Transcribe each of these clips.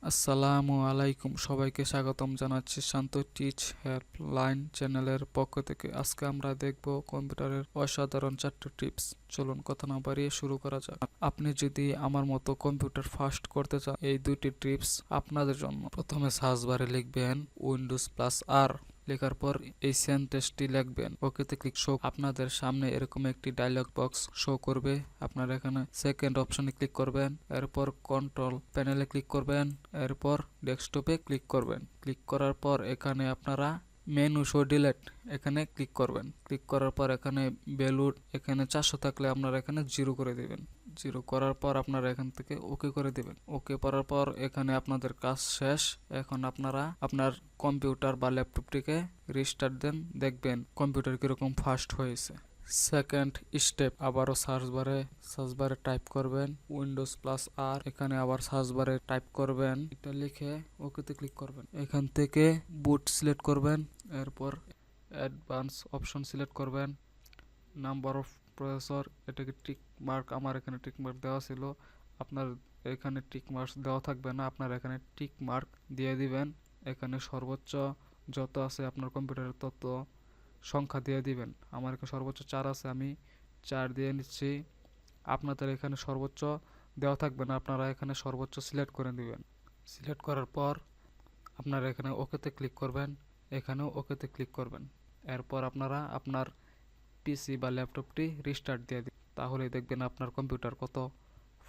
আসসালামু আলাইকুম, সবাইকে স্বাগতম জানাচ্ছি শান্ত টিচ হেল্পলাইন চ্যানেলের পক্ষ থেকে। আজকে আমরা দেখব কম্পিউটারের অসাধারণ 4টি টিপস। চলুন কথা না বাড়িয়ে শুরু করা যাক। আপনি যদি আমার মতো কম্পিউটার ফাস্ট করতে চান, এই দুইটি টিপস আপনাদের জন্য। প্রথমে সার্চ বারে লিখবেন উইন্ডোজ+R, লেখার পর এই সেন্টেন্সটি লিখবেন, ওকেতে ক্লিক। শো আপনাদের সামনে এরকম একটি ডায়লগ বক্স শো করবে। আপনারা এখানে সেকেন্ড অপশনে ক্লিক করবেন, এরপর কন্ট্রোল প্যানেলে ক্লিক করবেন, এরপর ডেস্কটপে ক্লিক করবেন। ক্লিক করার পর এখানে আপনারা মেনু শো ডিলেট এখানে ক্লিক করবেন। ক্লিক করার পর এখানে ভ্যালু এখানে 400 থাকলে আপনারা এখানে 0 করে দিবেন। 0 করার পর আপনারা এখান থেকে ওকে করে দিবেন। ওকে করার পর এখানে আপনাদের কাজ শেষ। এখন আপনারা আপনার কম্পিউটার বা ল্যাপটপটিকে রিস্টার্ট দেন, দেখবেন কম্পিউটার কিরকম ফাস্ট হয়েছে। সেকেন্ড স্টেপ, আবারও সার্চ বারে টাইপ করবেন উইন্ডোজ+R, এখানে আবার সার্চ বারে টাইপ করবেন, এটা লিখে ওকেতে ক্লিক করবেন। এখান থেকে বুট সিলেক্ট করবেন, এরপর অ্যাডভান্স অপশন সিলেক্ট করবেন। নাম্বার অফ প্রসেসর, এটাকে টিক মার্ক, আমার এখানে টিক মার্ক দেওয়া ছিল, আপনার এখানে টিক মার্ক দেওয়া থাকবে না, আপনার এখানে টিক মার্ক দিয়ে দিবেন। এখানে সর্বোচ্চ যত আছে আপনার কম্পিউটারের তত সংখ্যা দিয়ে দিবেন। আমার এখানে সর্বোচ্চ 4 আছে, আমি 4 দিয়ে নিচ্ছি। আপনাদের এখানে সর্বোচ্চ দেওয়া থাকবে না, আপনারা এখানে সর্বোচ্চ সিলেক্ট করে দিবেন। সিলেক্ট করার পর আপনারা এখানে ওকেতে ক্লিক করবেন, এখানেও ওকেতে ক্লিক করবেন। এরপর আপনারা আপনার পিসি বা ল্যাপটপটি রিস্টার্ট দিয়ে দিন, তাহলেই দেখবেন আপনার কম্পিউটার কত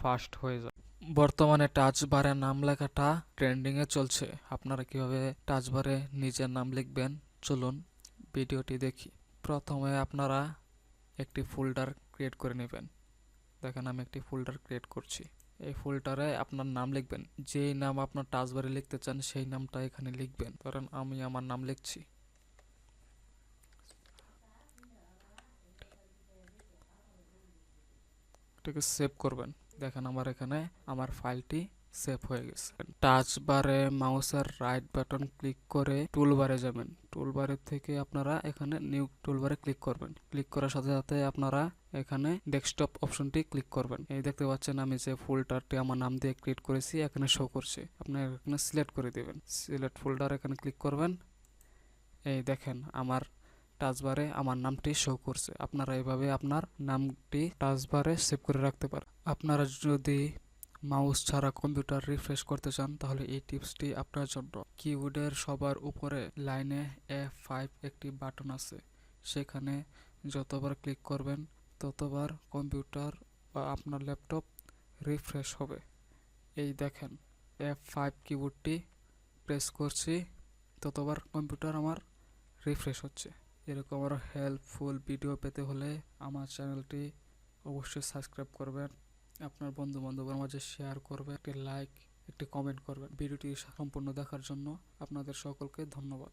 ফাস্ট হয়ে যায়। বর্তমানে টাচ বারে নাম লেখাটা ট্রেন্ডিংয়ে চলছে। আপনারা কিভাবে টাচ বারে নিজের নাম লিখবেন, চলুন ভিডিওটি দেখি। প্রথমে আপনারা একটি ফোল্ডার ক্রিয়েট করে নেবেন। দেখেন আমি একটি ফোল্ডার ক্রিয়েট করছি। এই ফোল্ডারে আপনার নাম লিখবেন, যেই নাম আপনার টাচ বারে লিখতে চান সেই নামটা এখানে লিখবেন। ধরেন আমি আমার নাম লিখছি। এটাকে সেভ করবেন। দেখেন আমার এখানে আমার ফাইলটি সেভ হয়ে গেছে। টাচ বারে মাউসের রাইট বাটন ক্লিক করে টুলবারে যাবেন। টুলবারের থেকে আপনারা এখানে নিউ টুলবারে ক্লিক করবেন। ক্লিক করার সাথে সাথে আপনারা এখানে ডেস্কটপ অপশনটি ক্লিক করবেন। এই দেখতে পাচ্ছেন আমি যে ফোল্ডারটি আমার নাম দিয়ে ক্রিয়েট করেছি এখানে শো করছে। আপনি এখানে সিলেক্ট করে দিবেন। সিলেক্ট ফোল্ডার এখানে ক্লিক করবেন। এই দেখেন আমার টাচবারে আমার নামটি শো করছে। আপনারা এইভাবে আপনার নামটি টাচবারে সেভ করে রাখতে পারেন। আপনারা যদি মাউস ছাড়া কম্পিউটার রিফ্রেশ করতে চান তাহলে এই টিপসটি আপনার জন্য। কিবোর্ডের সবার উপরে লাইনে F5 একটি বাটন আছে, সেখানে যতবার ক্লিক করবেন ততবার কম্পিউটার বা আপনার ল্যাপটপ রিফ্রেশ হবে। এই দেখেন F5 কিবোর্ডটি প্রেস করছি, ততবার কম্পিউটার আমার রিফ্রেশ হচ্ছে। এরকম আরও হেল্পফুল ভিডিও পেতে হলে আমার চ্যানেলটি অবশ্যই সাবস্ক্রাইব করবেন, আপনার বন্ধু বান্ধবের মাঝে শেয়ার করবেন, একটি লাইক একটি কমেন্ট করবেন। ভিডিওটি সম্পূর্ণ দেখার জন্য আপনাদের সকলকে ধন্যবাদ।